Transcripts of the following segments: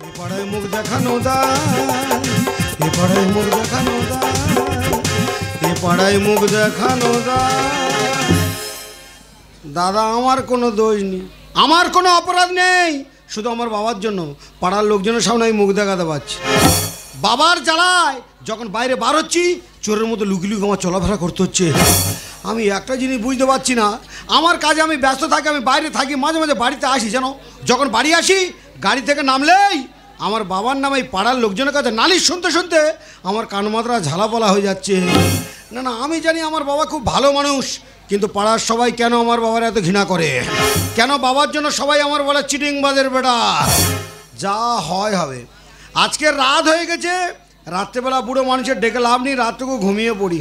এ পাড়ায় মুখ দেখানো দান, এ পাড়ায় মুখ দেখানো দান, এ পাড়ায় মুখ দেখানো দান। দাদা আমার কোনো দোষ নেই, আমার কোনো অপরাধ নেই, শুধু আমার বাবার জন্য পাড়ার লোকজনের সামনে আমি মুখ দেখাতে পারছি। বাবার জ্বালায় যখন বাইরে বার হচ্ছি চোরের মতো লুকি লুকি আমার চলাফেরা করতে হচ্ছে। আমি একটা জিনিস বুঝতে পারছি না, আমার কাজে আমি ব্যস্ত থাকি, আমি বাইরে থাকি, মাঝে মাঝে বাড়িতে আসি, যেন যখন বাড়ি আসি গাড়ি থেকে নামলেই আমার বাবার নামে এই পাড়ার লোকজনের কাছে নালিশ শুনতে শুনতে আমার কানমাত্রা ঝালাপালা হয়ে যাচ্ছে। না না, আমি জানি আমার বাবা খুব ভালো মানুষ, কিন্তু পাড়ার সবাই কেন আমার বাবার এত ঘৃণা করে, কেন বাবার জন্য সবাই আমার বলে চিটিংবাজের বেটা। যা হয় হবে, আজকে রাত হয়ে গেছে, রাত্রেবেলা বুড়ো মানুষের ডেকে লাভ নেই, রাতটুকু ঘুমিয়ে পড়ি।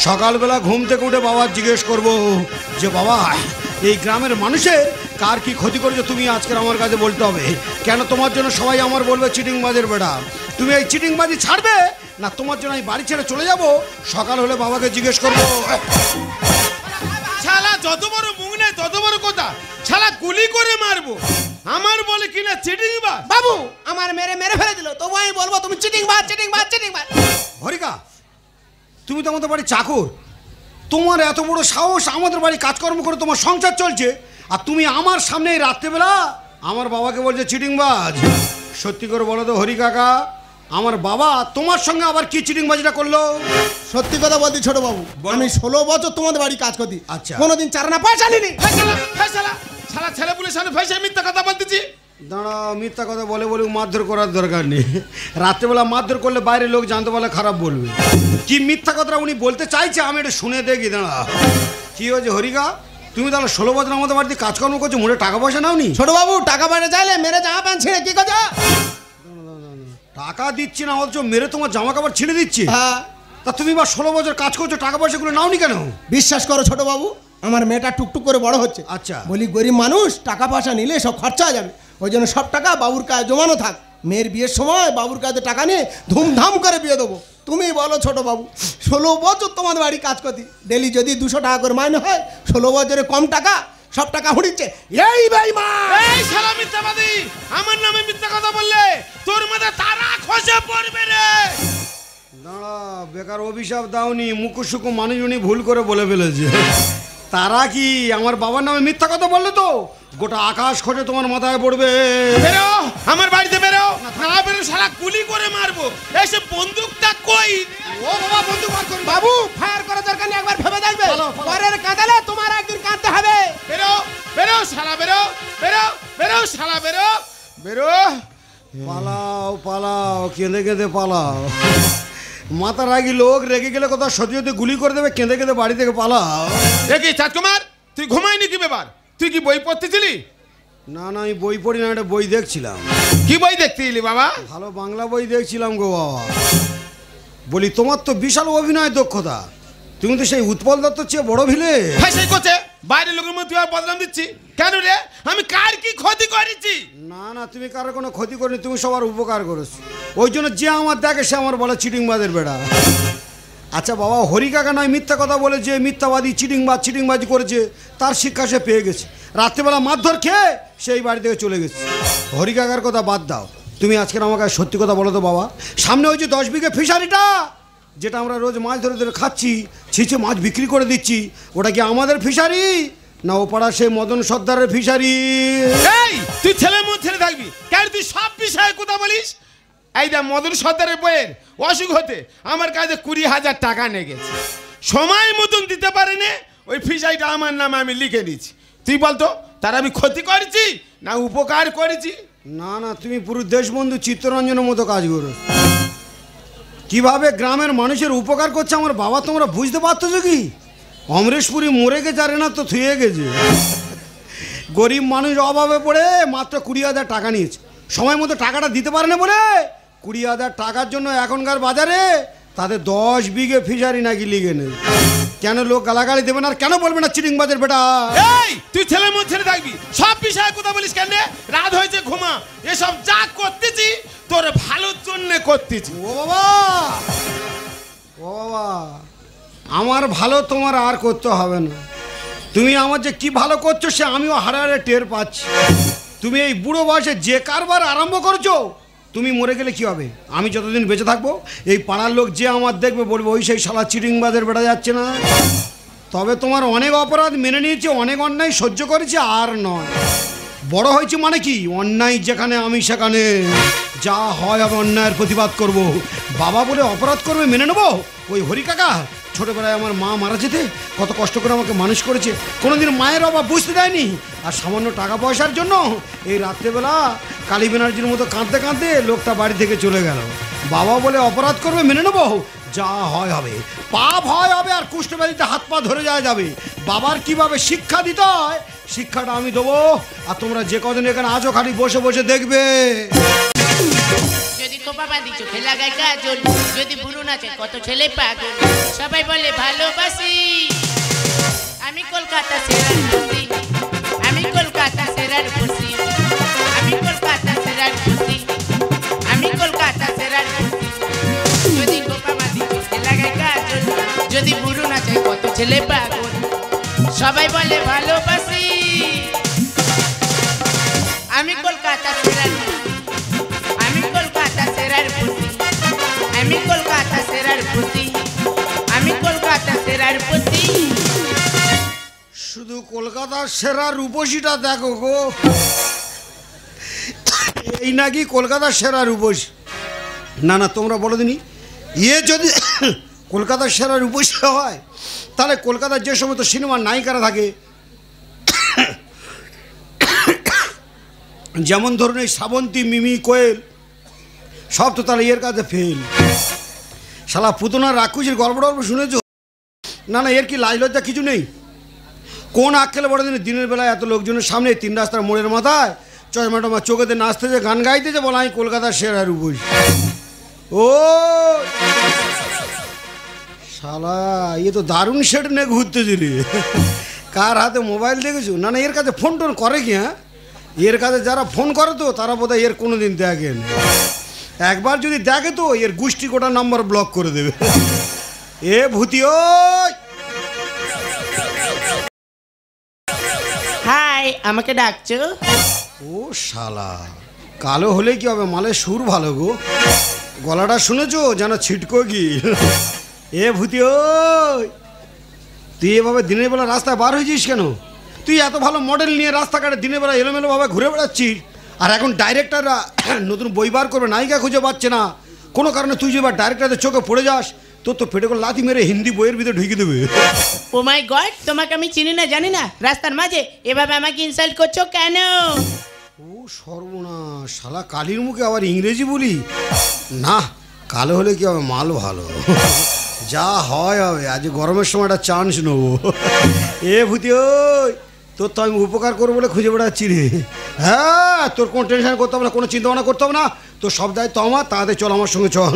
সকালবেলা ঘুম থেকে উঠে বাবার জিজ্ঞেস করব যে বাবা এই গ্রামের মানুষের কার কি ক্ষতি করেছে তুমি আজকের আমার কাছে বলতে হবে, কেন তোমার জন্য সবাই আমার বলবে চিটিংবাজের বেটা। তুমি এই চিটিংবাজি ছাড়বে না তোমার জন্য আমি বাড়ি ছেড়ে চলে যাব, সকাল হলে বাবাকে জিজ্ঞেস করবো। শালা যত বড় মুখ নেই তত বড় কথা, শালা গুলি করে মারবো, আমার বলে কিনা চিটিংবাজ। বাবু আমার মেরে মেরে ফেলে দিল, তবু আমি বলবো তুমি চিটিংবাজ চিটিংবাজ চিটিংবাজ। হরিকা, তুমি তো আমাদের বাড়ির চাকর, তোমার এত বড় সাহস, আমাদের বাড়ি কাজকর্ম করে তোমার সংসার চলছে, আর তুমি আমার সামনে এই রাত্রেবেলা আমার বাবাকে বলছে চিটিংবাজ। সত্যি করে বলো তো হরি কাকা, আমার বাবা তোমার সঙ্গে আবার কি চিটিংবাজিটা করলো? সত্যি কথা বলছি ছোট বাবু, আমি 16 বছর তোমাদের বাড়ি কাজ করছি, আচ্ছা। কোনোদিন চারানা পয়সা নিনি। শালা ছেলে পুলে সামনে ফেসে মিথ্যা কথা বলতেছি। দাঁড়া, মিথ্যা কথা বলে বলে মারধর করার দরকার নেই, রাত্রেবেলা মারধর করলে বাইরের লোক জানতে পারলে খারাপ বলবে। কি মিথ্যা কথাটা উনি বলতে চাইছে আমি এটা শুনে দেখি। দাঁড়া, কি হয়েছে হরিকা, তুমি তাহলে 16 বছর আমাদের বাড়িতে কাজকর্ম করছো, মোটে টাকা পয়সা নাও নি? ছোট বাবু টাকা পয়সা চাইলে মেরে জামা প্যান্ট ছিঁড়ে কি কথা? টাকা দিচ্ছি না অথচ মেরে তোমার জামা কাপড় ছিঁড়ে দিচ্ছি। হ্যাঁ, তা তুমি বা 16 বছর কাজ করছো, টাকা পয়সাগুলো নাও নি কেন? বিশ্বাস করো ছোট বাবু, আমার মেয়েটা টুকটুক করে বড় হচ্ছে, আচ্ছা। বলি গরিব মানুষ টাকা পয়সা নিলে সব খরচা হয়ে যাবে, ওই জন্য সব টাকা বাবুর কাছে জমানো থাক, মেয়ের বিয়ের সময় বাবুর কাছে টাকা নিয়ে ধুমধাম করে বিয়ে দেবো। তুমি বলো ছোট বাবু, 16 বছর তোমাদের বাড়ি কাজ করতি, ডেলি যদি 200 টাকা করে মাইনে হয়, 16 বছরে কম টাকা, সব টাকা হুড়িচ্ছে। এই বেঈমান, এই শালা মিথ্যাবাদী, আমার নামে মিথ্যা কথা বললে তোর মাথায় তারা খসে পড়বে রে। দাঁড়া, বেকার অভিশাপ দাওনি, মুখোশুকু মানুষ উনি ভুল করে বলে ফেলেছে। তারা কি আমার বাবার নামে মিথ্যা কথা বললে তো গোটা আকাশ খসে তোমার মাথায় পড়বে। বেরো আমার বাড়িতে, বেরো না বেরো শালা গুলি করে মারবো। এসে বন্দুকটা কই? ও বাবা বন্দুক বার করুন। বাবু ফায়ার করার দরকার নেই, একবার ভেবে দেখবে, পরের কাঁদালে তোমার একদিন কাঁদতে হবে। বেরো বেরো শালা, বেরো বেরো বেরো শালা, বেরো বেরো। পালাও পালাও, কেঁদে কেঁদে পালাও। মাথা রাগি লোক রেগে গেলে কোথাও সত্যি সত্যি গুলি করে দেবে, কেঁদে কেঁদে বাড়ি থেকে পালাও। দেখি চাঁদকুমার, তুই ঘুমাইনি কি ব্যাপার? তুই কি বই পড়তেছিলি? না না, আমি বই পড়ি না, একটা বই দেখছিলাম। কি বই দেখতে এলি বাবা? ভালো বাংলা বই দেখছিলাম গো বাবা। বলি তোমার তো বিশাল অভিনয় দক্ষতা, তুমি তো সেই উৎপল দত্তর চেয়ে বড় ভিলে। হ্যাঁ সেই করছে, বাইরের লোকের মধ্যে তুই আর বদনাম দিচ্ছি কেন রে? আমি কার কি ক্ষতি করেছি? না না, তুমি কারো কোনো ক্ষতি করনি, তুমি সবার উপকার করেছো, ওই জন্য যে আমার দেখে সে আমার বলে চিটিংবাজের বেড়া। আচ্ছা বাবা, হরি কাকা নয় মিথ্যা কথা বলে, যে মিথ্যাবাদী চিটিংবাজি করেছে তার শিক্ষা সে পেয়ে গেছে, রাত্রেবেলা মারধর খেয়ে সেই বাড়ি থেকে চলে গেছে। হরি কাকার কথা বাদ দাও, তুমি আজকের আমাকে সত্যি কথা বলো তো বাবা, সামনে ওই যে 10 বিঘে ফিশারিটা যেটা আমরা রোজ মাছ ধরে ধরে খাচ্ছি, ছিঁচে মাছ বিক্রি করে দিচ্ছি, ওটা কি আমাদের ফিশারি না ও পাড়া সেই মদন সর্দারের ফিশারি? এই তুই ছেলের মধ্যে ছেলে থাকবি কেন? তুই সব বিষয়ে কথা বলিস। এই দা মদন সর্দারের বইয়ের অসুখ হতে আমার কাছে 20,000 টাকা নিয়ে গেছে, সময় মতন দিতে পারেনি, ওই ফিশারিটা আমার নামে আমি লিখে নিয়েছি। তুই বলতো তার আমি ক্ষতি করেছি না উপকার করেছি? না না, তুমি পুরো দেশবন্ধু চিত্তরঞ্জনের মতো কাজ করো। কিভাবে গ্রামের মানুষের উপকার করছে আমার বাবা তোমরা বুঝতে পারতো কি? অমরেশপুরি মরে গেছে আর না তো থুয়ে গেছে। গরিব মানুষ অভাবে পড়ে মাত্র 20,000 টাকা নিয়েছে, সময় মতো টাকাটা দিতে পারে না বলে 20,000 টাকার জন্য এখনকার বাজারে তাদের 10 বিঘে ফিশারি নাকি লিগে নেই। কেন লোক গালাগালি দেবে না, আর কেন বলবে না চিটিংবাজের বেটা? এই তুই ছেলের মধ্যে ছেলে থাকবি, সব বিষয়ে কথা বলিস কেন? রাত হয়েছে ঘুমা, এসব যা করতেছি তোর ভালোর জন্য করতেছি। ও বাবা, ও বাবা, আমার ভালো তোমার আর করতে হবে না, তুমি আমার যে কি ভালো করছো সে আমিও হাড়ে হাড়ে টের পাচ্ছি। তুমি এই বুড়ো বয়সে যে কারবার আরম্ভ করছো তুমি মরে গেলে কি হবে? আমি যতদিন বেঁচে থাকবো এই পাড়ার লোক যে আমার দেখবে বলবে ওই সেই শালা চিটিংবাজের বেড়া যাচ্ছে না। তবে তোমার অনেক অপরাধ মেনে নিয়েছে, অনেক অন্যায় সহ্য করেছে, আর নয়। বড় হয়েছে মানে কি, অন্যায় যেখানে আমি সেখানে, যা হয় আমি অন্যায়ের প্রতিবাদ করব। বাবা বলে অপরাধ করবে মেনে নেবো? ওই হরি কাকা ছোটোবেলায় আমার মা মারা যেতে কত কষ্ট করে আমাকে মানুষ করেছে, কোনোদিন মায়ের অভাব বুঝতে দেয়নি। আর সামান্য টাকা পয়সার জন্য এই রাত্রেবেলা কালী ব্যানার্জির মতো কাঁদতে কাঁদতে লোকটা বাড়ি থেকে চলে গেল। বাবা বলে অপরাধ করবে মেনে নেবো, যা হয় হবে। পাপ হয় হবে আর কুষ্ঠব্যাধিতে হাত পা ধরে যাবে। বাবার কিভাবে শিক্ষা দিতে হয় শিক্ষাটা আমি দেবো, আর তোমরা যে কদিন এখানে আজও খালি বসে বসে দেখবে। যদি কোপাবাদি চোখে লাগায় কাজল, যদি বুড়ো নাচে কত ছেলে পাগল, সবাই বলে ভালোবাসি। আমি কলকাতা সেরার খুশি, আমি কলকাতা সেরার খুশি, আমি কলকাতা সেরার খুশি, আমি কলকাতা সেরার খুশি। যদি কোপাবাদি চোখে লাগায় কাজল, যদি বুড়ো নাচে কত ছেলে পাগল, সবাই বলে ভালোবাসি। আমি কলকাতা সেরার খুশি, আমি কলকাতা সেরার খুশি, আমি কলকাতা সেরার খুশি, আমি কলকাতা সেরার খুশি। শুধু কলকাতার সেরা রূপসীটা দেখো গো, এই নাকি কলকাতার সেরা রূপসী। না না তোমরা বলো দিনি, যদি কলকাতার সেরা রূপসী হয় তাহলে কলকাতার যে সমস্ত সিনেমার নায়িকারা থাকে, যেমন ধরুন এই শ্রাবন্তী, মিমি, কোয়েল, সব তো তাহলে এর কাছে ফেল। শালা পুতনার রাক্ষসীর গল্প টল্প শুনেছ? না না এর কি লাজ লজ্জা কিছু নেই? কোন আক্কেলে বড় দিনের বেলায় এত লোকজনের সামনে 3 রাস্তার মোড়ের মাথায় চশমাটমা চোখেতে নাচতেছে, গান গাইতেছে, বলা আমি কলকাতার সেরা রূপসী। ও শালা ইয়ে তো দারুণ সেট নিয়ে ঘুরতেছিলি, কার হাতে মোবাইল দেখেছো? না না এর কাছে ফোন টোন করে কি? হ্যাঁ এর কাছে যারা ফোন করে তো তারা বোধহয় এর কোনো দিন দেখেন, একবার যদি দেখে তো এর গোষ্ঠী কোটা নাম্বার ব্লক করে দেবে। এ ভূতি, ওই হাই, আমাকে ডাকছো? ও শালা কালো হলে কি হবে, মালের সুর ভালো গো, গলাটা শুনেছো যেন ছিটকো কি। এ ভূতি, ওই তুই এভাবে দিনের বেলা রাস্তায় বার হয়েছিস কেন? তুই এত ভালো মডেল নিয়ে রাস্তাঘাটে দিনের বেলা এলোমেলোভাবে ঘুরে বেড়াচ্ছিস, আর এখন ডাইরেক্টররা নতুন বই বার করবে, নায়িকা খুঁজে পাচ্ছে না, কোনো কারণে তুই যে এবার ডাইরেক্টরদের চোখে পড়ে যাস, তোর তো পেটে করে লাথি মেরে হিন্দি বইয়ের ভিতরে ঢুকে দেবে। ও মাই গড, তোমাকে আমি চিনি না জানি না, রাস্তার মাঝে এভাবে আমাকে ইনসাল্ট করছো কেন? ও সর্বনাশ, শালা কালির মুখে আবার ইংরেজি বলি। না কালো হলে কি হবে, মাল ভালো, যা হয় হবে। আজ গরমের সময় একটা চান্স নেবো। এ ভূতি, ওই তোর তো আমি উপকার করবো বলে খুঁজে বেড়াচ্ছি রে। হ্যাঁ তোর কোনো টেনশন করতে হবে না, কোনো চিন্তা ভাবনা করতে হবে না, তোর সব দায়িত্ব আমার। তাড়াতাড়ি চল আমার সঙ্গে চল,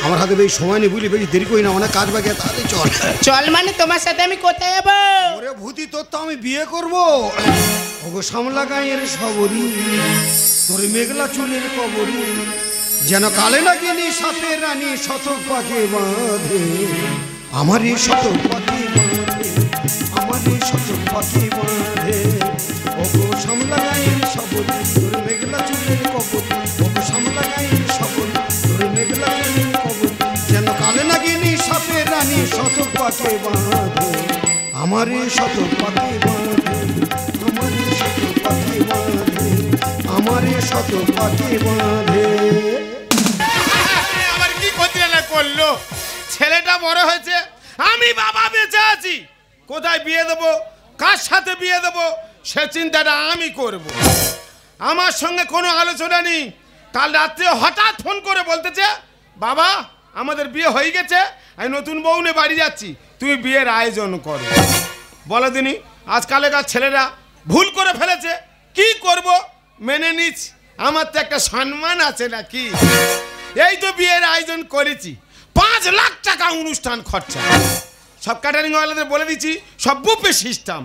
আমার হাতে বেশি সময় নেই বুঝলি, বেশি দেরি করি না, অনেক কাজ বাকি, তাড়াতাড়ি চল। চল মানে তোমার সাথে আমি কোথায় যাবো? ওরে ভূতি তোর তো আমি বিয়ে করবো। ওগো সামলা গাঁয়ের সবরি, তোর মেঘলা চুলের কবরি, যেন কালে লাগিনি সাথে রানী শত পাখি বাঁধে, আমারই শত পাখি বাঁধে, আমারই শত পাখি বাঁধে। ওগো সামলা গাঁয়ের সবরি, তোর মেঘলা চুলের কবরি, ওগো সামলা গাঁয়ের সবরি, তোর মেঘলা চুলের কবরি, যেন কালে লাগিনি সাথে রানী শত পাখি বাঁধে, আমারই শত পাখি বাঁধে, আমারই শত পাখি বাঁধে, আমারই শত পাখি বাঁধে। আবার কি ক্ষতি করলো? ছেলেটা বড় হয়েছে, আমি বাবা বেঁচে আছি, কোথায় বিয়ে দেবো, কার সাথে বিয়ে দেবো সে চিন্তাটা আমি করব। আমার সঙ্গে কোনো আলোচনা নেই। কাল রাত্রে হঠাৎ ফোন করে বলতেছে, বাবা আমাদের বিয়ে হয়ে গেছে, আমি নতুন বউ নিয়ে বাড়ি যাচ্ছি, তুমি বিয়ের আয়োজন করো। বলো দিনি আজকালকার ছেলেরা ভুল করে ফেলেছে, কি করব, মেনে নিচ্ছি, আমার তো একটা সম্মান আছে নাকি। এই তো বিয়ের আয়োজন করেছি, 5 লাখ টাকা অনুষ্ঠান খরচা, সব ক্যাটারিং ওয়ালাদের বলে দিচ্ছি, সব বুফে সিস্টেম,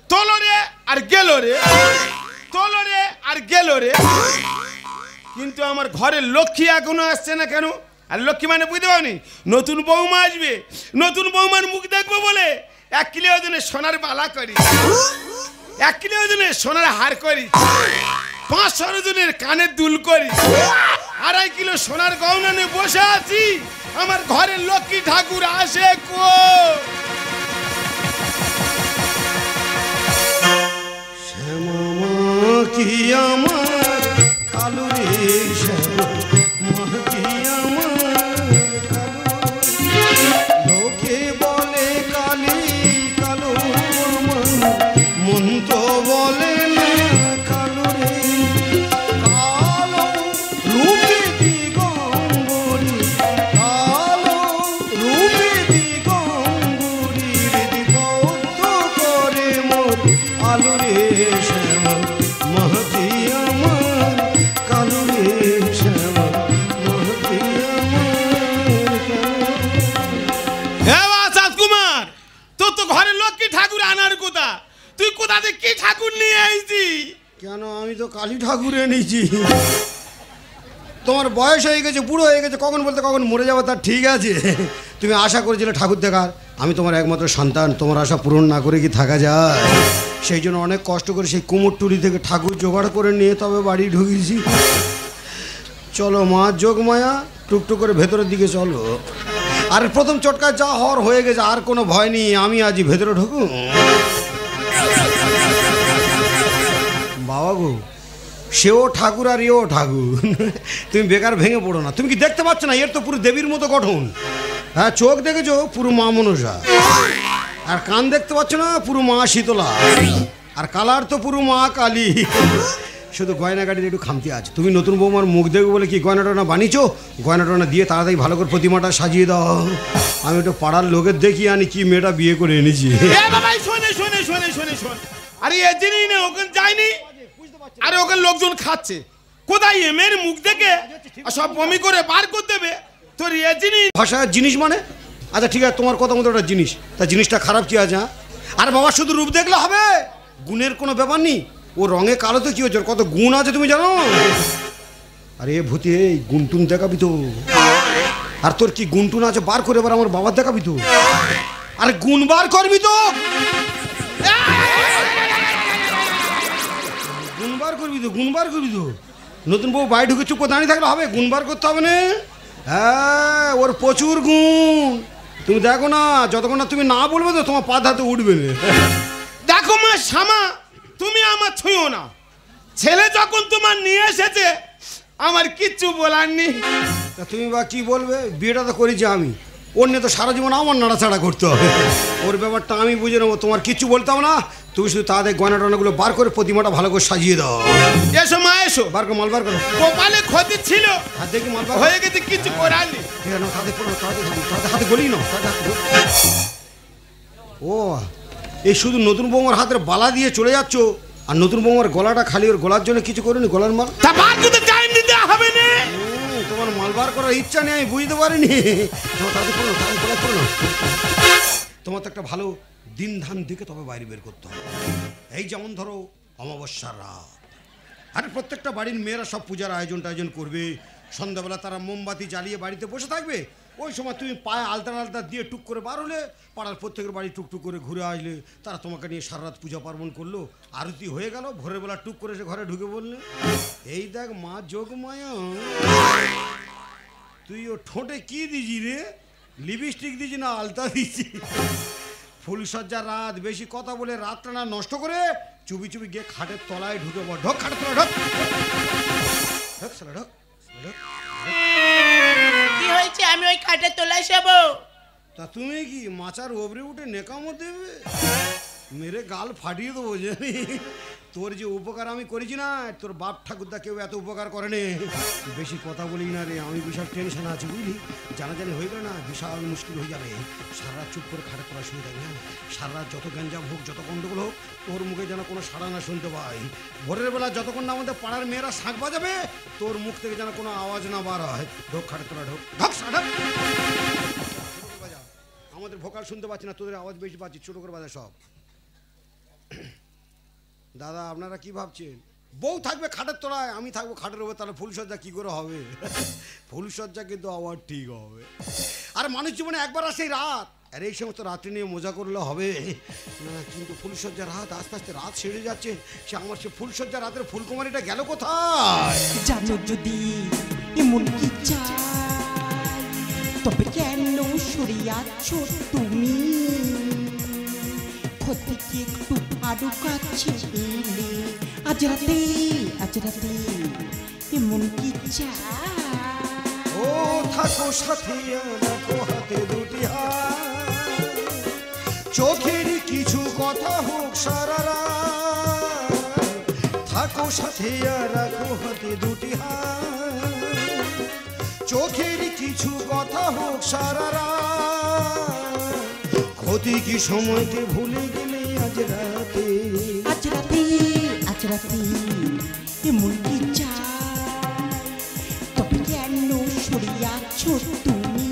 তোলো রে আর গেল রে, তোলো রে আর গেল রে। কিন্তু আমার ঘরের লক্ষ্মী এখনো আসছে না কেন? আর লক্ষ্মী মানে বুঝতে পারনি, নতুন বৌমা আসবে, নতুন বৌমার মুখ দেখবো বলে 1 কিলো ওজনের সোনার বালা করি, 1 কিলো ওজনের সোনার হার করি, 500 ওজনের কানের দুল করি, 2.5 কিলো সোনার গহনা নিয়ে বসে আছি, আমার ঘরের লক্ষ্মী ঠাকুর আসে কো? শ্যামা কি আমার কালো রে, শ্যামা কি আমার কালো। লোকে বলে কালি কালো, মন তো বলে না কালো রে। কালো রূপে দিগম্বরী, কালো রূপে দিগম্বরী, হৃদিবদ্ধ করে মোর আলো রে। শ্যামা মহতি আমার কালো রে, শ্যামা মহতি আমার কালো। কুমার, তোর তো ঘরের লক্ষ্মী ঠাকুর আনার কথা, তুই কোথাতে কি ঠাকুর নিয়ে আইছি? কেন, আমি তো কালী ঠাকুর এনেছি। তোমার বয়স হয়ে গেছে, বুড়ো হয়ে গেছে, কখন বলতে কখন মরে যাবো তার ঠিক আছে। তুমি আশা করেছিলে ঠাকুর দেখার, আমি তোমার একমাত্র সন্তান, তোমার আশা পূরণ না করে কি থাকা যায়? সেই জন্য অনেক কষ্ট করে সেই কুমোরটুলি থেকে ঠাকুর জোগাড় করে নিয়ে তবে বাড়ি ঢুকিয়েছি। চলো মা যোগমায়া, টুকটুক করে ভেতরের দিকে চলো। আর প্রথম চটকা যা হওয়ার হয়ে গেছে, আর কোনো ভয় নেই, আমি আজই ভেতরে ঢুকুন। বাবা গো, সেও ঠাকুর আর এও ঠাকুর, তুমি বেকার ভেঙে পড়ো না। তুমি কি দেখতে পাচ্ছ না, এর তো পুরো দেবীর মতো গঠন। হ্যাঁ, চোখ দেখেছো পুরো মা মনসা, আর কান দেখতে পাচ্ছ না পুরো মা শীতলা, আর কালার তো পুরো মা কালী। শুধু গয়নাগাড়ির একটু খামতি আছে। তুমি নতুন বৌমার মুখ দেখবে বলে কি গয়নাটনা বানিয়েছো? গয়নাটনা দিয়ে তাড়াতাড়ি ভালো করে প্রতিমাটা সাজিয়ে দাও। আমি একটু পাড়ার লোকের দেখি আনি কি মেয়েটা বিয়ে করে এনেছি। আরে এ জিনিস না, ওখানে যায়নি, আরে ওখানে লোকজন খাচ্ছে, কোথায় এ মেয়ের মুখ দেখে সব বমি করে বার করে দেবে। তোর এ জিনিস ভাষার জিনিস মানে? আচ্ছা ঠিক আছে, তোমার কথা মতো একটা জিনিস, তা জিনিসটা খারাপ কি আছে? আর বাবা শুধু রূপ দেখলে হবে? গুণের কোনো ব্যাপার নেই। ও রঙে কালো তো কি হচ্ছে, কত গুণ আছে তুমি জানো? আরে ভূতি, এই গুনটুন দেখাবি তো। আর তোর কি গুনটুন আছে বার করে এবার আমার বাবার দেখাবি তো। আরে গুণ বার করবি তো, গুণ বার করবি তো, গুণ বার করবি তো। নতুন বউ বাড়ি ঢুকে চুপ করে দাঁড়িয়ে থাকলে হবে? গুণ বার করতে হবে না। হ্যাঁ, ওর প্রচুর গুণ। তুমি দেখো না, যতক্ষণ না তুমি না বলবে তো তোমার পা হাতে উঠবে না। দেখো মা শ্যামা, তুমি আমার ছুঁয়ো না। ছেলে যখন তোমার নিয়ে এসেছে, আমার কিচ্ছু বলার নেই। তা তুমি বা কি বলবে? বিয়েটা তো করেছি আমি, ওর নিয়ে তো সারা জীবন আমার নাড়াচাড়া করতে হবে। ওর ব্যাপারটা আমি বুঝে নেবো, তোমার কিচ্ছু বলতাম না। তুমি শুধু তাদের গয়না টয়নাগুলো বার করে প্রতিমাটা ভালো করে সাজিয়ে দাও। এসো মা, এসো। বার করো, মাল বার করো। কপালে ক্ষতি ছিল, হাত দেখি মাল বার হয়ে গেছে, কিছু করার নেই। ঠিক আছে, তাদের পড়ো, তাদের হাতে গলি না। ও, এই শুধু নতুন বৌমার হাতের বালা দিয়ে চলে যাচ্ছ, আর নতুন বৌমার গলাটা খালি, ওর গলার জন্য কিছু করিনি, গলার মাল। তা বার করতে টাইম দিতে হবে না। তোমার মাল বার করার ইচ্ছা নেই, আমি বুঝতে পারিনি। তাদের পড়ো, তাদের পড়ো। তোমার তো একটা ভালো দিন ধান দেখে তবে বাইরে বের করতে হবে। এই যেমন ধরো অমাবস্যার রাত, আরে প্রত্যেকটা বাড়ির মেয়েরা সব পূজার আয়োজন করবে। সন্ধ্যাবেলা তারা মোমবাতি জ্বালিয়ে বাড়িতে বসে থাকবে। ওই সময় তুমি পায়ে আলতা দিয়ে টুক করে বার হলে, পাড়ার প্রত্যেকের বাড়ি টুকটুক করে ঘুরে আসলে, তারা তোমাকে নিয়ে সারা রাত পূজা পার্বণ করলো, আরতি হয়ে গেল, ভোরের বেলা টুক করে এসে ঘরে ঢুকে বললে, এই দেখ মা যোগমায়া, তুই ও ঠোঁটে কি দিছি রে? লিপস্টিক দিছি না আলতা দিছি? ফুলসজ্জার রাত, বেশি কথা বলে রাতটা না নষ্ট করে চুপি চুপি গিয়ে খাটের তলায় ঢুকে পড়। ঢোক খাটের তলায়, ঢোক ঢোক সালা ঢোক। কি হয়েছে? আমি ওই খাটের তলায় যাব? তা তুমি কি মাচার ওপরে উঠে নেকামো দেবে? মেরে গাল ফাটিয়ে দেবো জানি। তোর যে উপকার আমি করেছি না, তোর বাপ ঠাকুরদা কেউ এত উপকার করেনি। বেশি কথা বলি না রে, আমি বিশাল টেনশন আছে বুঝলি। জানাজানি হয়ে গেলে না বিশাল মুশকিল হয়ে যাবে। সারা রাত চুপ করে খাটে তোলা শুয়ে থাকবে। সারা রাত যত গ্যাঞ্জাম হোক, যত গন্ডগোল হোক, তোর মুখে যেন কোনো সাড়া না শুনতে পাই। ভোরের বেলা যতক্ষণ না আমাদের পাড়ার মেয়েরা শাঁখ বাজাবে, তোর মুখ থেকে যেন কোনো আওয়াজ না বার হয়। ঢোক খাটে তোলা, ঢোক ঢোক সাড়া। আমাদের ভোকাল শুনতে পাচ্ছি না, তোদের আওয়াজ বেশি পাচ্ছি, ছোটো করে বাজা সব। দাদা আপনারা কি ভাবছেন? বউ থাকবে খাটের তলায়, আমি থাকবো খাটের উপর, তাহলে ফুলসজ্জা কি করে হবে? ফুলসজ্জা কিন্তু আবার ঠিক হবে। আর মানুষ জীবনে একবার আসে রাত, আর এই সমস্ত রাত্রি নিয়ে মজা করলে হবে না। কিন্তু ফুলসজ্জা রাত, আস্তে আস্তে রাত সেরে যাচ্ছে। সে আমার সে ফুলসজ্জা রাতের ফুলকুমারিটা গেল কোথায়? জানো যদি এমন কি চাই, তবে কেন সরে যাচ্ছ তুমি? ক্ষতি কি একটু আরো কাছে এলে আজ রাতে এমন কি চাই? ও থাকো সাথে রাখো হাতে দুটি হাত, চোখের কিছু কথা হোক সারা রাত। থাকো সাথে রাখো হাতে দুটি হাত, চোখের কিছু কথা হোক সারা রাত। ক্ষতি কি সময়কে ভুলে গেলে আজ রাতে এমন কি চাই, তবে কেন সরে যাচ্ছ তুমি?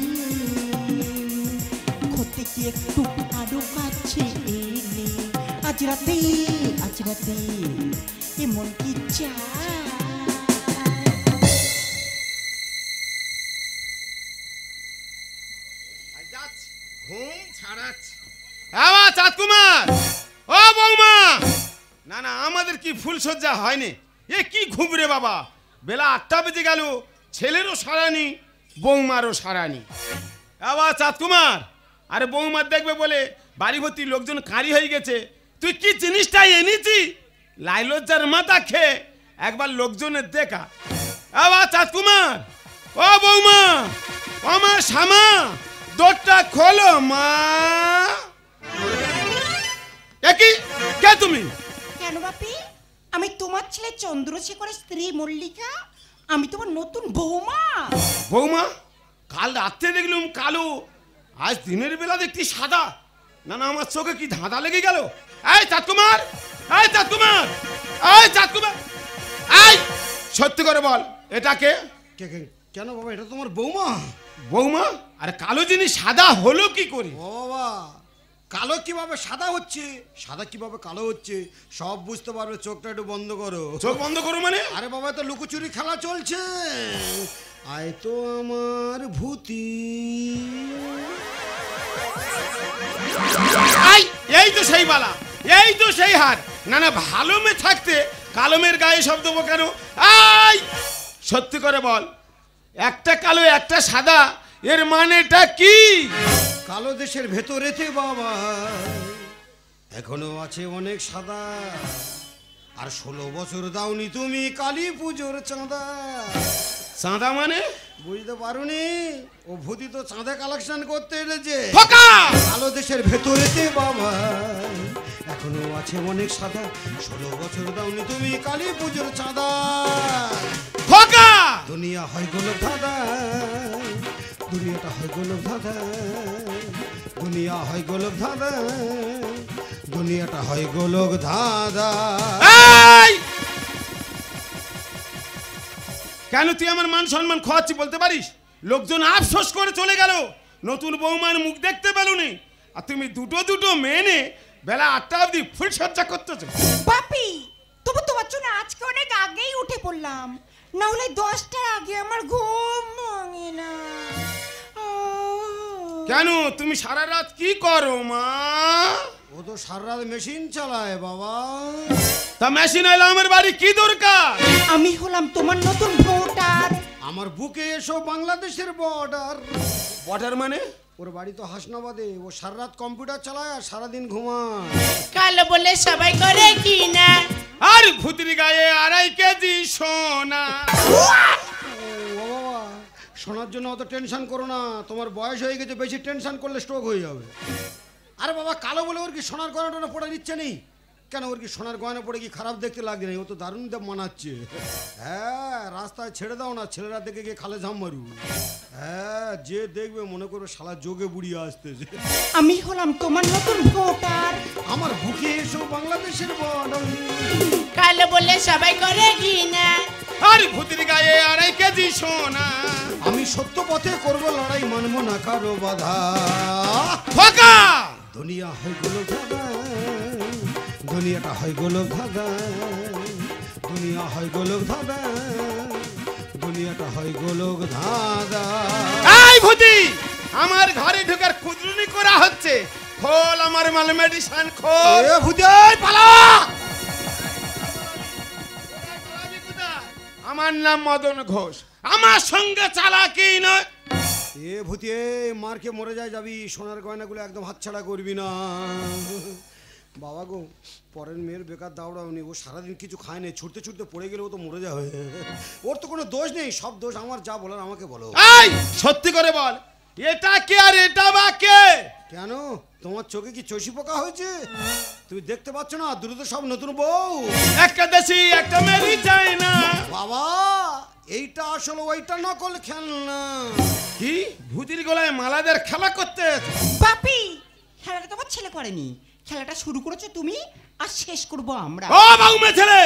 ক্ষতি কি একটু আরো কাছে এলে আজ রাতে এমন কি চাই? ঘুম ছাড়াচ্ছে। আবার চাঁদ কুমার, ও বৌমা, না না আমাদের কি ফুলসজ্জা হয়নি? এ কি ঘুম রে বাবা, বেলা 8টা বেজে গেল, ছেলেরও সারানি বৌমারও সারানি। আবার চাঁদ কুমার, আরে বৌমার দেখবে বলে বাড়ি ভর্তি লোকজন কারি হয়ে গেছে, তুই কি জিনিসটাই এনেছি? লাইলজ্জার মাথা খেয়ে একবার লোকজনের দেখা। আবার চাঁদ কুমার, ও বৌমা, আমার শ্যামা, দরটা খোলো মা। একই কে তুমি? কেন বাপি? আমি তোমার ছেলে চন্দ্রশেখরের স্ত্রী মল্লিকা, আমি তোমার নতুন বৌমা। বৌমা, কাল রাত্রে দেখলাম কালো, আজ দিনের বেলা দেখছি সাদা। না না আমার চোখে কি ধাঁধা লেগে গেল। এই চাঁদ কুমার, এই চাঁদ কুমার, এই চাঁদ কুমার, এই সত্যি করে বল এটা কে? কেন বাবা, এটা তোমার বৌমা? বৌমা? আরে কালো জিনিস সাদা হলো কি করে? ও বাবা, কালো কিভাবে সাদা হচ্ছে, সাদা কিভাবে কালো হচ্ছে সব বুঝতে পারবে, চোখটা একটু বন্ধ করো। চোখ বন্ধ করো মানে? আরে বাবা, তো লুকোচুরি খেলা চলছে। আয় তো আমার ভূতি। এই তো সেই বালা, এই তো সেই হার। না না ভালো মেয়ে থাকতে কালো মেয়ের গায়ে শব্দ কেন? আই সত্যি করে বল, একটা কালো একটা সাদা, এর মানেটা কি? কালো দেশের ভেতরেতে বাবা এখনো আছে অনেক সাদা, আর 16 বছর দাওনি তুমি কালী পুজোর চাঁদা। চাঁদা মানে? বুঝতে পারোনি? ও ভূতি তো চাঁদা কালেকশন করতে এলেছে। কালো দেশের ভেতরেতে বাবা এখনো আছে অনেক সাদা, 16 বছর দাওনি তুমি কালী পুজোর চাঁদা। দুনিয়া হয় গোলক ধাঁধা, দুনিয়াটা হয় গোলক ধাঁধা, দুনিয়া হয় গোলক ধাঁধা, দুনিয়াটা হয় গোলক ধাঁধা। কেন তুই আমার মান সম্মান খোয়াচ্ছি বলতে পারিস? লোকজন আফসোস করে চলে গেল, নতুন বৌমার মুখ দেখতে পেলুনি, আর তুমি দুটো মেনে বেলা 8টা অবধি ফুল সজ্জা করতেছ। বাপি, তবু তোমার জন্য আজকে অনেক আগেই উঠে পড়লাম, না হলে 10টার আগে আমার ঘুম ভাঙে না। কেন তুমি সারা রাত কি করো মা? ও তো সারা রাত মেশিন চালায় বাবা। তা মেশিন এলো আমার বাড়ি কি দরকার? আমি হলাম তোমার নতুন ভোটার। আমার বুকে এসো বাংলাদেশের বর্ডার। বর্ডার মানে? ওর বাড়ি তো হাসনাবাদে, ও সারা রাত কম্পিউটার চালায় আর সারাদিন ঘুমায়। কালো বলে সবাই করে কি না, আর ভূতির গায়ে 2.5 কেজি সোনা। ও বাবা, শোনার জন্য অত টেনশন করো না, তোমার বয়স হয়ে গেছে, বেশি টেনশন করলে স্ট্রোক হয়ে যাবে। আরে বাবা, কালো বলে ওর কি সোনার গয়নাটা পড়ার ইচ্ছে নেই? কেন ওর কি সোনার গয়না পড়ে কি খারাপ দেখতে লাগছে না? ও তো দারুণ দেব মানাচ্ছে। হ্যাঁ, রাস্তায় ছেড়ে দাও না, ছেলেরা দেখে গিয়ে খালে ঝাম মারু। হ্যাঁ, যে দেখবে মনে করবে শালা যোগে বুড়িয়ে আসতেছে। আমি হলাম তোমার নতুন ভোটার। আমার বুকে এসো বাংলাদেশের বর্ডার। কালো বলে সবাই করে কি না, আর ভূতির গায়ে 2.5 কেজি সোনা। আমি সত্য পথে করব লড়াই, মানবো না কারো বাধা। ফাঁকা দুনিয়া হয় গোলক ধাঁধা, দুনিয়াটা হয় গোলক ধাঁধা, দুনিয়া হয় গোলক ধাঁধা, দুনিয়াটা হয় গোলক ধাঁধা। এই ভূতি, আমার ঘরে ঢোকার খুদরুনি করা হচ্ছে, খোল আমার মাল মেডিসিন খোল। এ ভূতি, এই পালা। আমার নাম মদন ঘোষ, আমার সঙ্গে চালাকি নয়। এ ভূতি, এ মারকে মরে যায় যাবি, সোনার গয়নাগুলো একদম হাতছাড়া করবি না। বাবা গো, পরের মেয়ের বেকার দাওড়াওনি, ও সারাদিন কিছু খায় না, ছুটতে ছুটতে পড়ে গেলে ও তো মরে যাবে। ওর তো কোনো দোষ নেই, সব দোষ আমার। যা বলার আমাকে বলো। এই সত্যি করে বল, এটা কে আর এটা বা কে? কেন, তোমার চোখে কি চষি পোকা হয়েছে? তুমি দেখতে পাচ্ছ না দ্রুত সব নতুন বউ? একটা দেশি একটা মেরি চাই না। বাবা, এইটা আসলে ওইটা নকল খেলনা। কি ভূতির গলায় মালাদের খেলা করতে? বাপি, খেলাটা তোমার ছেলে করেনি, খেলাটা শুরু করেছো তুমি, আর শেষ করবো আমরা। ও বাউমে ছেলে,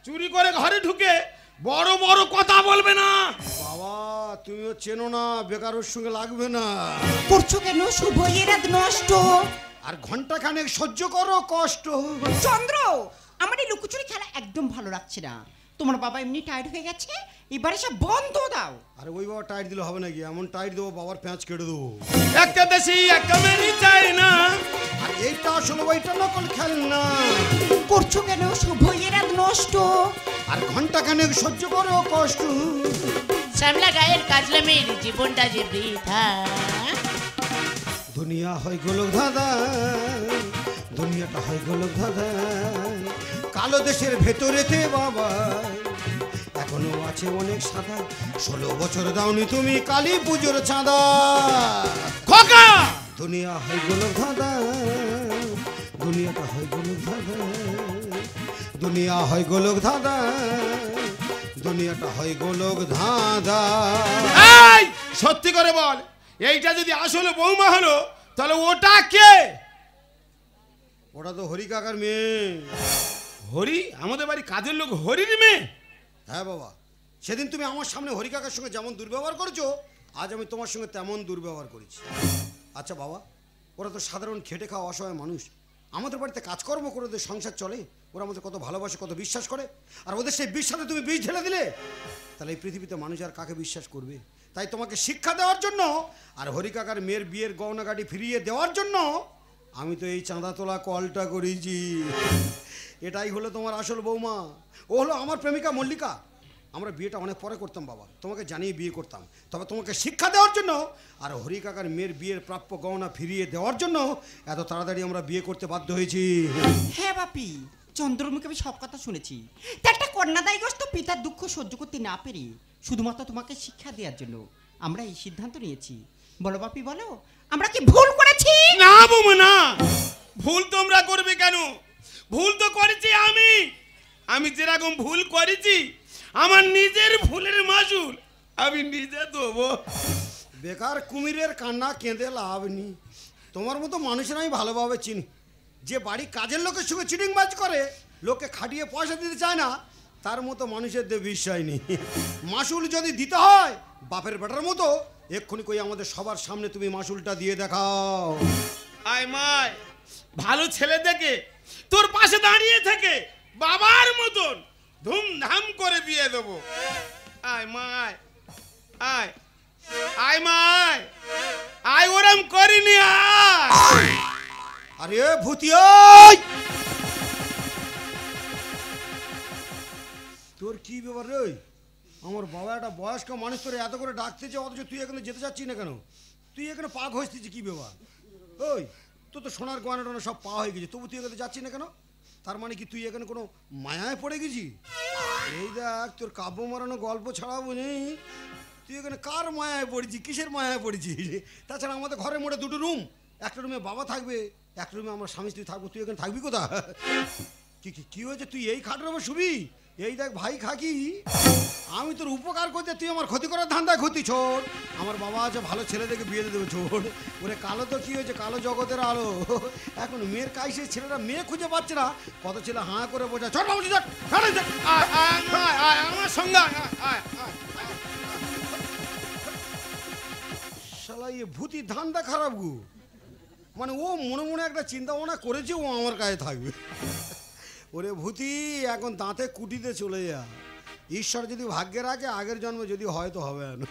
চুরি করে ঘরে ঢুকে বড় বড় কথা বলবে না। বাবা, তুমিও চেনো না, বেকার ওর সঙ্গে লাগবে না। করছো কেন শুভ এর রাত নষ্ট? আর ঘন্টা খানেক সহ্য করো কষ্ট। চন্দ্র, আমার এই লুকোচুরি খেলা একদম ভালো লাগছে না। তোমার বাবা এমনি টায়ার্ড হয়ে গেছে, এবারে সব বন্ধ দাও। আরে ওই বাবা টাইট দিলে হবে নাকি? এমন টাইট দেবো বাবার প্যাঁচ কেটে দেবো। একটা দেশি একটা মেরি চাই না। আর এইটা আসলে ওইটা নকল খেলনা। করছো কেন শুভ এর রাত নষ্ট? আর ঘন্টা খানেক সহ্য করো কষ্ট। শ্যামলা গায়ের কাজলা মেয়ের জীবনটা যে বৃথা। দুনিয়া হয় গোলক ধাঁধা, দুনিয়াটা হয় গোলক ধাঁধা। কালো দেশের ভেতরেতে বাবা এখনো আছে অনেক সাদা। 16 বছর দাওনি তুমি কালী পুজোর চাঁদা। খোকা, দুনিয়া হয় গোলক ধাঁধা, দুনিয়াটা হয় গোলক ধাঁধা। দুনিয়া হয় গোলক ধাঁধা, দুনিয়াটা হয় গোলক ধাঁধা। এই সত্যি করে বল, এইটা যদি আসলে বৌমা হলো তাহলে ওটা কে? ওটা তো হরি কাকার মেয়ে। হরি? আমাদের বাড়ি কাজের লোক হরির মেয়ে? হ্যাঁ বাবা, সেদিন তুমি আমার সামনে হরি কাকার সঙ্গে যেমন দুর্ব্যবহার করেছো, আজ আমি তোমার সঙ্গে তেমন দুর্ব্যবহার করেছি। আচ্ছা বাবা, ওরা তো সাধারণ খেটে খাওয়া অসহায় মানুষ। আমাদের বাড়িতে কাজকর্ম করে ওদের সংসার চলে। ওরা আমাদের কত ভালোবাসে, কত বিশ্বাস করে। আর ওদের সেই বিশ্বাসে তুমি বীজ ঢেলে দিলে, তাহলে এই পৃথিবীতে মানুষ আর কাকে বিশ্বাস করবে? তাই তোমাকে শিক্ষা দেওয়ার জন্য আর হরি কাকার মেয়ের বিয়ের গয়নাগাটি ফিরিয়ে দেওয়ার জন্য আমি তো এই চাঁদা তোলা কলটা করেছি। এটাই হলো তোমার আসল বৌমা। ও হলো আমার প্রেমিকা মল্লিকা। আমরা বিয়েটা অনেক পরে করতাম বাবা, তোমাকে জানিয়ে বিয়ে করতাম। তবে তোমাকে শিক্ষা দেওয়ার জন্য আর হরি কাকার মেয়ের বিয়ের প্রাপ্য গহনা ফিরিয়ে দেওয়ার জন্য এত তাড়াতাড়ি আমরা বিয়ে করতে বাধ্য হয়েছি। হ্যাঁ বাপি, চন্দ্রর মুখে আমি সব কথা শুনেছি। তা একটা কন্যাদায়গ্রস্ত পিতার দুঃখ সহ্য করতে না পেরে শুধুমাত্র তোমাকে শিক্ষা দেওয়ার জন্য আমরা এই সিদ্ধান্ত নিয়েছি। বলো বাপি, বলো, আমরা কি ভুল করেছি? না বৌমা না, ভুল তোমরা করবে কেন? ভুল তো করেছি আমি। আমি যেরকম ভুল করেছি, আমার নিজের ভুলের মাসুল আমি নিজে দেবো। বেকার কুমিরের কান্না কেঁদে লাভ নেই। তোমার মতো মানুষের আমি ভালোভাবে চিনি, যে বাড়ি কাজের লোকের সঙ্গে চিটিংবাজ করে, লোকে খাটিয়ে পয়সা দিতে চায় না, তার মতো মানুষের দিয়ে বিশ্বাস নেই। মাসুল যদি দিতে হয় বাপের বেটার মতো, এক্ষুনি কই আমাদের সবার সামনে তুমি মাসুলটা দিয়ে দেখাও। আয় মায়, ভালো ছেলে দেখে তোর পাশে দাঁড়িয়ে থেকে বাবার মতন ধুমধাম করে বিয়ে দেবো। আয় মায়, আয় আয় মায়, আয় ওরম করিনি। আয় আরে ভূতি, তোর কি ব্যাপার রে? আমার বাবা একটা বয়স্ক মানুষ, তোর এত করে ডাকতেছে, অথচ তুই এখানে যেতে চাচ্ছিস না কেন? তুই এখানে পা ঘষতেছিস কি ব্যাপার? ওই তোর তো সোনার গয়না টনা সব পা হয়ে গেছে, তবু তুই এখানে যাচ্ছিস না কেন? তার মানে কি তুই এখানে কোনো মায়ায় পড়ে গেছি? এই দেখ, তোর কাব্য মারানো গল্প ছাড়া বুঝি তুই এখানে কার মায়ায় পড়েছিস, কিসের মায়ায় পড়েছিস? তাছাড়া আমাদের ঘরের মোড়ে দুটো রুম, একটা রুমে বাবা থাকবে, একটা রুমে আমরা স্বামী স্ত্রী থাকবো। তুই এখানে থাকবি কোথা? কি হয়েছে, তুই এই খাটের উপর শুবি? এই দেখ ভাই খাকি, আমি তোর উপকার করতে তুই আমার ক্ষতি করার ধান্দায় ক্ষতি। ছোট আমার বাবা আছে, ভালো ছেলে দেখে বিয়ে দেবে। ছোট ওরে কালো তো কি হয়েছে, কালো জগতের আলো। এখন মেয়ের কাইসে ছেলেরা মেয়ে খুঁজে পাচ্ছে না, কত ছেলে হাঁ করে বোঝা। ছোট বাবু আমার সঙ্গে শালা এ ভূতি ধান্দা খারাপ গো। মানে ও মনে মনে একটা চিন্তা ভাবনা করেছে ও আমার কাছে থাকবে। ওরে ভূতি, এখন দাঁতে কুটিতে চলে যা। ঈশ্বর যদি ভাগ্যে রাখে, আগের জন্মে যদি হয় তো হবে না।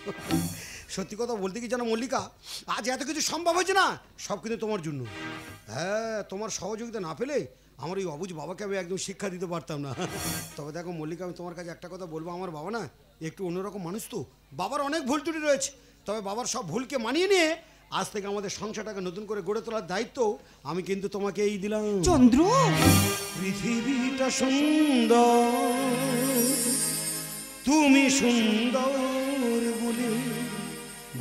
সত্যি কথা বলতে কি জানো মল্লিকা, আজ এত কিছু সম্ভব হয়েছে না, সব কিন্তু তোমার জন্য। হ্যাঁ, তোমার সহযোগিতা না পেলে আমার এই অবুঝ বাবাকে আমি একদম শিক্ষা দিতে পারতাম না। তবে দেখো মল্লিকা, আমি তোমার কাছে একটা কথা বলবো, আমার বাবা না একটু অন্যরকম মানুষ তো, বাবার অনেক ভুল ত্রুটি রয়েছে, তবে বাবার সব ভুলকে মানিয়ে নিয়ে আজ থেকে আমাদের সংসারটাকে নতুন করে গড়ে তোলার দায়িত্ব আমি কিন্তু তোমাকে এই দিলাম। চন্দ্র, পৃথিবীটা সুন্দর, তুমি সুন্দর বলে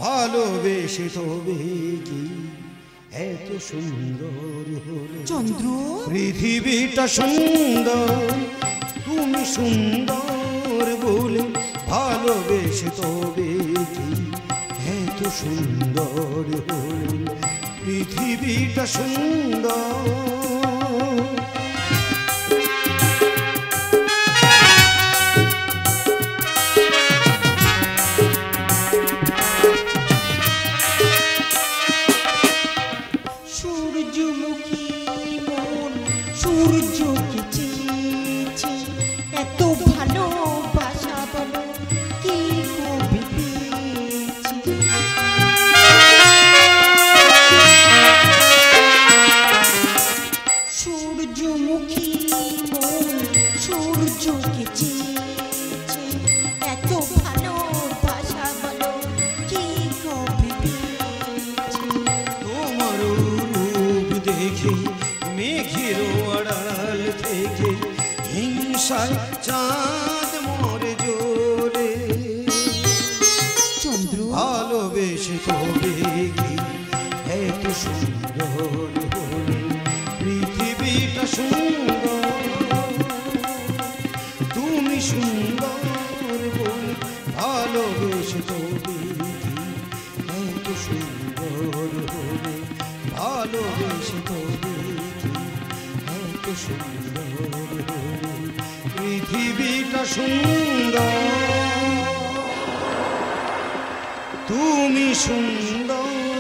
ভালোবেসে তবে কি এত সুন্দর হলো। চন্দ্র, পৃথিবীটা সুন্দর, তুমি সুন্দর বলে ভালোবেসে তবে কি এত সুন্দর হলো। পৃথিবীটা সুন্দর। সূর্যমুখী মন সূর্যকে চেয়েছে, এত ভালোবাসা বলো কি কবে পেয়েছে। সূর্যমুখী মন সূর্যকে চেয়েছে, এত ভালোবাসা বলো কি কবে পেয়েছে। তোমার রূপ দেখে মেঘের আড়াল থেকে হিংসায় চাঁদ মরে জ্বলে। চন্দ্র, ভালোবেসে তবে কি এত সুন্দর হলে। পৃথিবীটা সুন্দর, তুমি সুন্দর বলে ভালোবেসে তবে কি এত সুন্দর হলে। ভালোবেসে তবে কি এত সুন্দর হলে। পৃথিবীটা সুন্দর, তুমি সুন্দর